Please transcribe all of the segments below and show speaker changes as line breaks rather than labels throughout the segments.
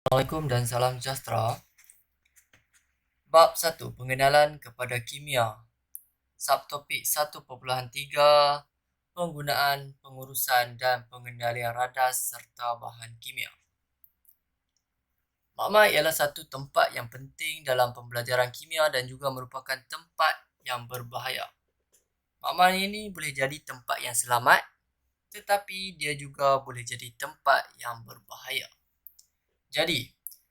Assalamualaikum dan salam sejahtera. Bab 1. Pengenalan kepada kimia. Subtopik 1.3. Penggunaan, pengurusan dan pengendalian radar serta bahan kimia. Makmal ialah satu tempat yang penting dalam pembelajaran kimia dan juga merupakan tempat yang berbahaya. Makmal ini boleh jadi tempat yang selamat, tetapi dia juga boleh jadi tempat yang berbahaya. Jadi,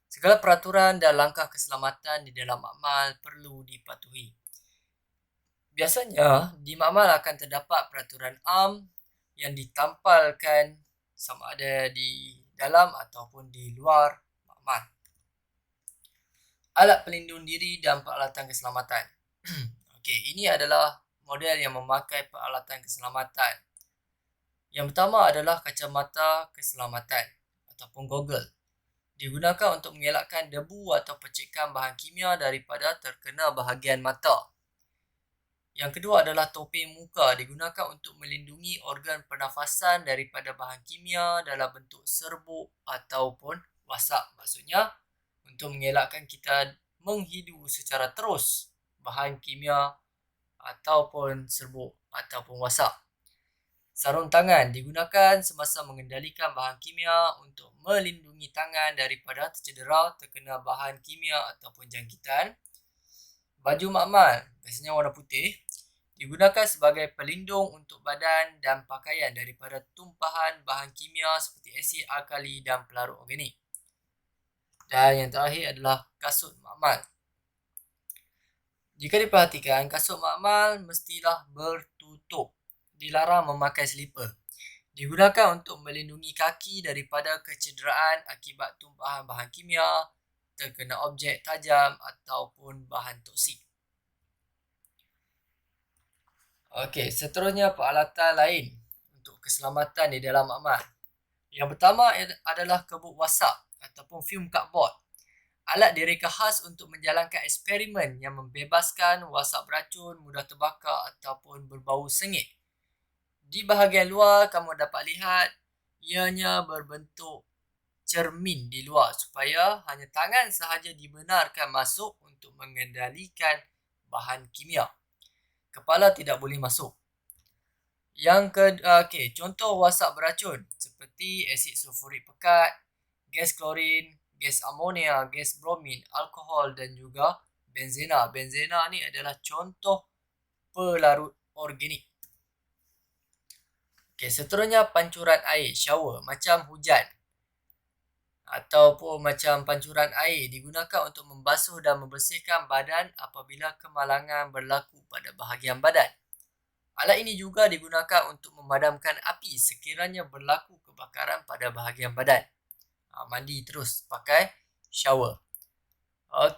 segala peraturan dan langkah keselamatan di dalam makmal perlu dipatuhi. Biasanya, di makmal akan terdapat peraturan am yang ditampalkan sama ada di dalam ataupun di luar makmal. Alat pelindung diri dan peralatan keselamatan. Okey, ini adalah model yang memakai peralatan keselamatan. Yang pertama adalah kacamata keselamatan ataupun goggle. Digunakan untuk mengelakkan debu atau percikan bahan kimia daripada terkena bahagian mata. Yang kedua adalah topeng muka, digunakan untuk melindungi organ pernafasan daripada bahan kimia dalam bentuk serbuk ataupun wasap. Maksudnya, untuk mengelakkan kita menghidu secara terus bahan kimia ataupun serbuk ataupun wasap. Sarung tangan digunakan semasa mengendalikan bahan kimia untuk melindungi tangan daripada tercedera terkena bahan kimia ataupun jangkitan. Baju makmal, biasanya warna putih, digunakan sebagai pelindung untuk badan dan pakaian daripada tumpahan bahan kimia seperti asid alkali dan pelarut organik. Dan yang terakhir adalah kasut makmal. Jika diperhatikan, kasut makmal mestilah bertutup. Dilarang memakai selipar. Digunakan untuk melindungi kaki daripada kecederaan akibat tumpahan bahan kimia, terkena objek tajam ataupun bahan toksik. Okey, seterusnya peralatan lain untuk keselamatan di dalam makmal. Yang pertama adalah kebut wasap ataupun fium cardboard. Alat direka khas untuk menjalankan eksperimen yang membebaskan wasap beracun, mudah terbakar ataupun berbau sengit. Di bahagian luar, kamu dapat lihat ianya berbentuk cermin di luar supaya hanya tangan sahaja dibenarkan masuk untuk mengendalikan bahan kimia. Kepala tidak boleh masuk. Contoh wasap beracun seperti asid sulfurik pekat, gas klorin, gas amonia, gas bromin, alkohol dan juga benzena. Benzena ni adalah contoh pelarut organik. Seterusnya pancuran air, shower, macam hujan ataupun macam pancuran air digunakan untuk membasuh dan membersihkan badan apabila kemalangan berlaku pada bahagian badan. Alat ini juga digunakan untuk memadamkan api sekiranya berlaku kebakaran pada bahagian badan. Mandi terus pakai shower.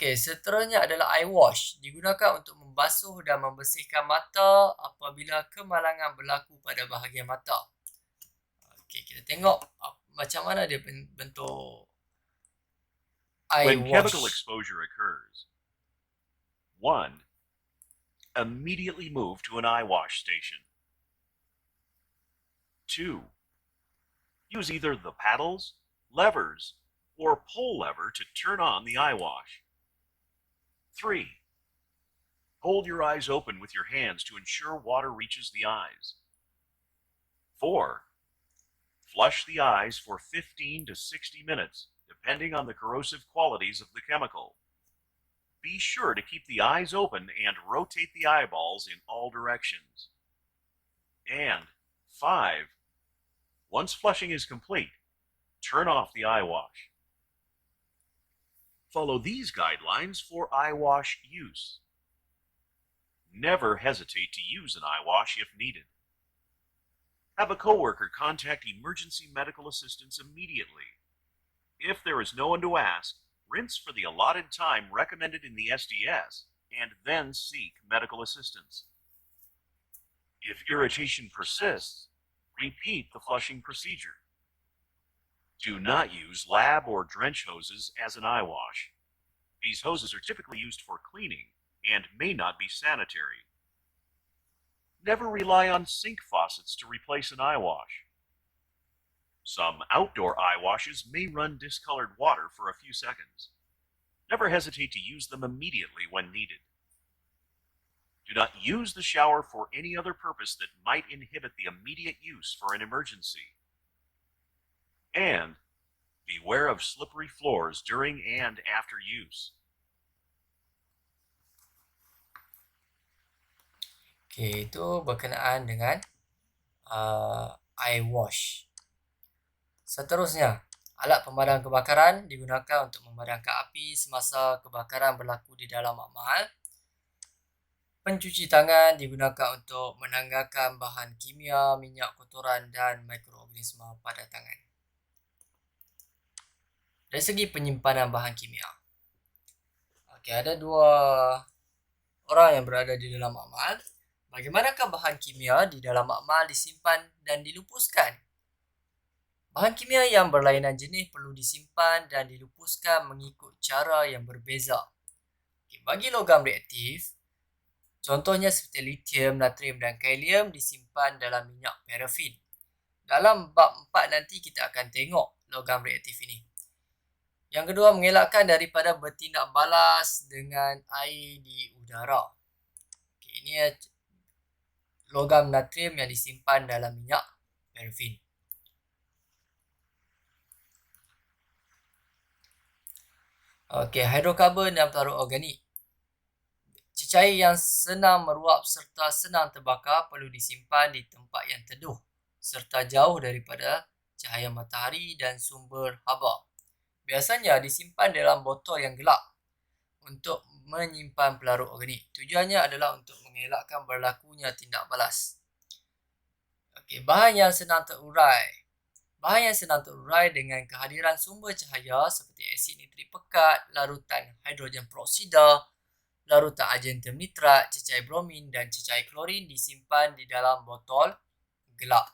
Seterusnya adalah eye wash. Digunakan untuk membasuh dan membersihkan mata apabila kemalangan berlaku pada bahagian mata. Kita tengok macam mana dia bentuk eye
When
wash.
chemical exposure occurs, 1. Immediately move to an eye wash station. 2. Use either the paddles, levers, or pull lever to turn on the eye wash. 3. Hold your eyes open with your hands to ensure water reaches the eyes. 4. Flush the eyes for 15 to 60 minutes, depending on the corrosive qualities of the chemical. Be sure to keep the eyes open and rotate the eyeballs in all directions. And 5. Once flushing is complete, turn off the eye wash. Follow these guidelines for eye wash use. Never hesitate to use an eye wash if needed. Have a coworker contact emergency medical assistance immediately. If there is no one to ask, rinse for the allotted time recommended in the SDS and then seek medical assistance. If irritation persists, repeat the flushing procedure. Do not use lab or drench hoses as an eye wash. These hoses are typically used for cleaning and may not be sanitary. Never rely on sink faucets to replace an eye wash. Some outdoor eye washes may run discolored water for a few seconds. Never hesitate to use them immediately when needed. Do not use the shower for any other purpose that might inhibit the immediate use for an emergency. And beware of slippery floors during and after use.
Okey, itu berkenaan dengan eye wash. Seterusnya, alat pemadam kebakaran digunakan untuk memadamkan api semasa kebakaran berlaku di dalam makmal. Pencuci tangan digunakan untuk menanggalkan bahan kimia, minyak kotoran dan mikroorganisma pada tangan. Dari segi penyimpanan bahan kimia. Okey, ada dua orang yang berada di dalam makmal. Bagaimanakah bahan kimia di dalam makmal disimpan dan dilupuskan? Bahan kimia yang berlainan jenis perlu disimpan dan dilupuskan mengikut cara yang berbeza. Okay, bagi logam reaktif, contohnya seperti lithium, natrium dan kalium disimpan dalam minyak parafin. Dalam bab 4 nanti kita akan tengok logam reaktif ini. Yang kedua, mengelakkan daripada bertindak balas dengan air di udara. Okay, ini logam natrium yang disimpan dalam minyak parafin. Okey, hidrokarbon dan pelarut organik. Cecair yang senang meruap serta senang terbakar perlu disimpan di tempat yang teduh serta jauh daripada cahaya matahari dan sumber haba. Biasanya disimpan dalam botol yang gelap untuk menyimpan pelarut organik. Tujuannya adalah untuk mengelakkan berlakunya tindak balas. Okey, bahan yang senang terurai. Bahan yang senang terurai dengan kehadiran sumber cahaya seperti asid nitrik pekat, larutan hidrogen peroksida, larutan argentum nitrat, cecair bromin dan cecair klorin disimpan di dalam botol gelap.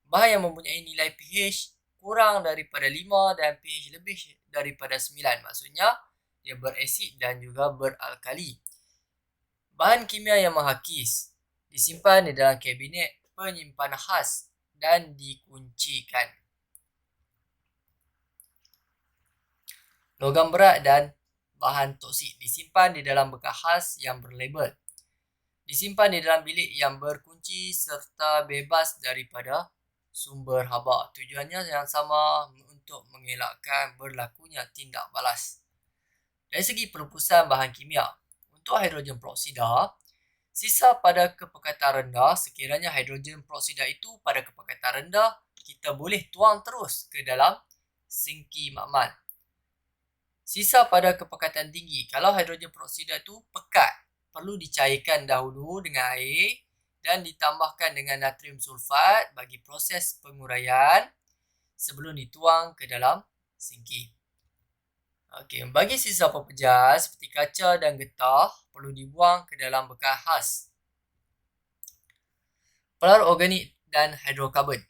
Bahan yang mempunyai nilai pH kurang daripada 5 dan pH lebih daripada 9. Maksudnya dia berasid dan juga beralkali. Bahan kimia yang menghakis disimpan di dalam kabinet penyimpanan khas dan dikuncikan. Logam berat dan bahan toksik disimpan di dalam bekas khas yang berlabel. Disimpan di dalam bilik yang berkunci serta bebas daripada sumber haba. Tujuannya yang sama untuk mengelakkan berlakunya tindak balas. Dari segi pelupusan bahan kimia, untuk hidrogen peroksida, sisa pada kepekatan rendah, sekiranya hidrogen peroksida itu pada kepekatan rendah, kita boleh tuang terus ke dalam sinki makmal. Sisa pada kepekatan tinggi, kalau hidrogen peroksida itu pekat, perlu dicairkan dahulu dengan air dan ditambahkan dengan natrium sulfat bagi proses penguraian sebelum dituang ke dalam sinki. Okey, bagi sisa pepejal seperti kaca dan getah perlu dibuang ke dalam bekas khas. Pelarut organik dan hidrokarbon.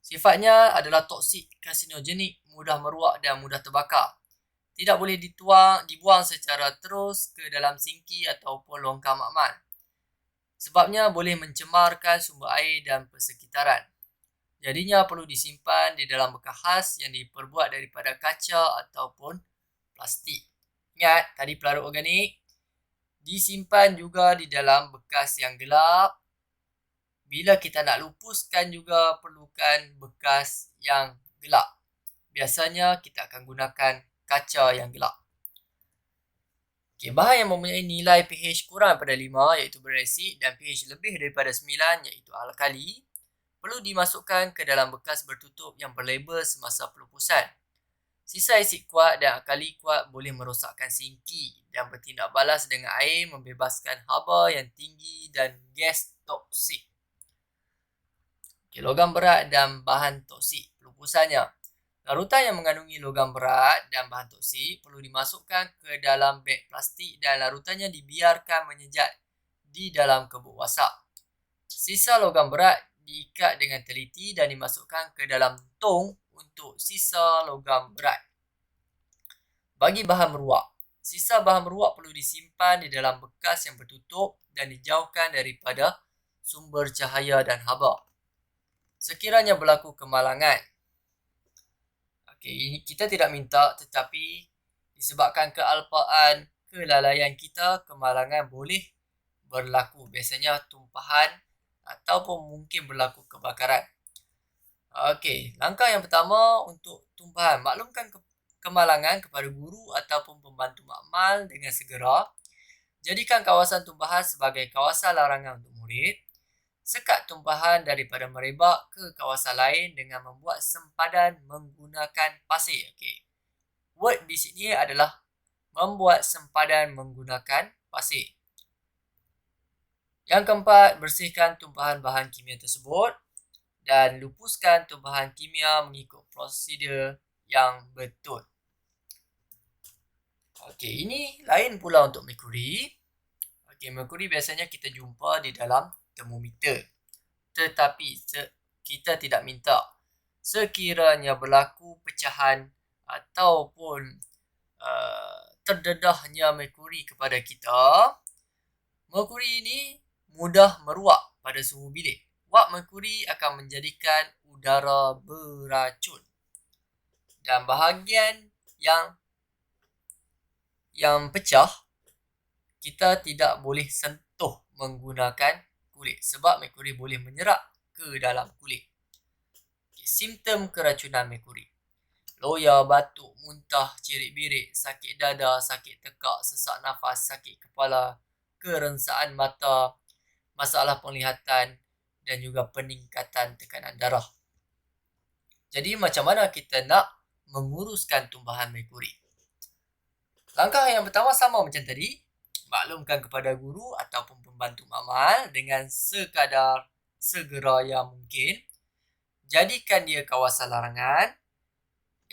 Sifatnya adalah toksik, karsinogenik, mudah meruak dan mudah terbakar. Tidak boleh dibuang secara terus ke dalam sinki ataupun longkang makmal. Sebabnya boleh mencemarkan sumber air dan persekitaran. Jadinya perlu disimpan di dalam bekas khas yang diperbuat daripada kaca ataupun plastik. Ingat, tadi pelarut organik disimpan juga di dalam bekas yang gelap. Bila kita nak lupuskan juga perlukan bekas yang gelap. Biasanya kita akan gunakan kaca yang gelap. Okay, bahan yang mempunyai nilai pH kurang daripada 5 iaitu berasid dan pH lebih daripada 9 iaitu alkali perlu dimasukkan ke dalam bekas bertutup yang berlabel semasa pelupusan. Sisa asid kuat dan alkali kuat boleh merosakkan sinki dan bertindak balas dengan air membebaskan haba yang tinggi dan gas toksik. Okay, logam berat dan bahan toksik pelupusannya. Larutan yang mengandungi logam berat dan bahan toksik perlu dimasukkan ke dalam beg plastik dan larutannya dibiarkan menyejat di dalam kebuk wasak. Sisa logam berat diikat dengan teliti dan dimasukkan ke dalam tong untuk sisa logam berat. Bagi bahan meruak, sisa bahan meruak perlu disimpan di dalam bekas yang bertutup dan dijauhkan daripada sumber cahaya dan haba. Sekiranya berlaku kemalangan. Okey, ini kita tidak minta, tetapi disebabkan kealpaan, kelalaian kita, kemalangan boleh berlaku. Biasanya tumpahan ataupun mungkin berlaku kebakaran. Okey, langkah yang pertama untuk tumpahan. Maklumkan kemalangan kepada guru ataupun pembantu makmal dengan segera. Jadikan kawasan tumpahan sebagai kawasan larangan untuk murid. Sekat tumpahan daripada merebak ke kawasan lain dengan membuat sempadan menggunakan pasir. Okey. Word di sini adalah membuat sempadan menggunakan pasir. Yang keempat, bersihkan tumpahan bahan kimia tersebut dan lupuskan tumpahan kimia mengikut prosedur yang betul. Okey, ini lain pula untuk merkuri. Okey, merkuri biasanya kita jumpa di dalam termometer. Tetapi kita tidak minta. Sekiranya berlaku pecahan ataupun terdedahnya merkuri kepada kita, merkuri ini mudah meruak pada suhu bilik. Wap merkuri akan menjadikan udara beracun. Dan bahagian yang pecah, kita tidak boleh sentuh menggunakan kulit sebab merkuri boleh menyerap ke dalam kulit. Simptom keracunan merkuri: loya, batuk, muntah, cirit-birit, sakit dada, sakit tekak, sesak nafas, sakit kepala, kerensaan mata, masalah penglihatan dan juga peningkatan tekanan darah. Jadi macam mana kita nak menguruskan tumpahan merkuri? Langkah yang pertama sama macam tadi. Maklumkan kepada guru ataupun pembantu makmal dengan sekadar segera yang mungkin. Jadikan dia kawasan larangan.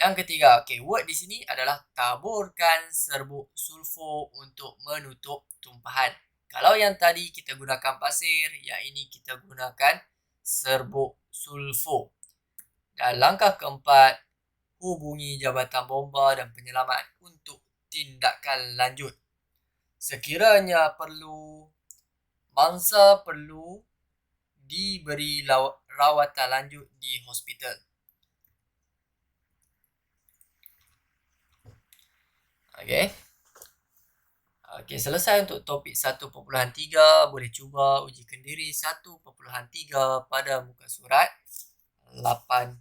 Yang ketiga, word di sini adalah taburkan serbuk sulfur untuk menutup tumpahan. Kalau yang tadi kita gunakan pasir, yang ini kita gunakan serbuk sulfur. Dan langkah keempat, hubungi Jabatan Bomba dan Penyelamat untuk tindakan lanjut. Sekiranya perlu, mangsa perlu diberi rawatan lanjut di hospital. Okey, selesai untuk topik 1.3. Boleh cuba uji kendiri 1.3 pada muka surat 18.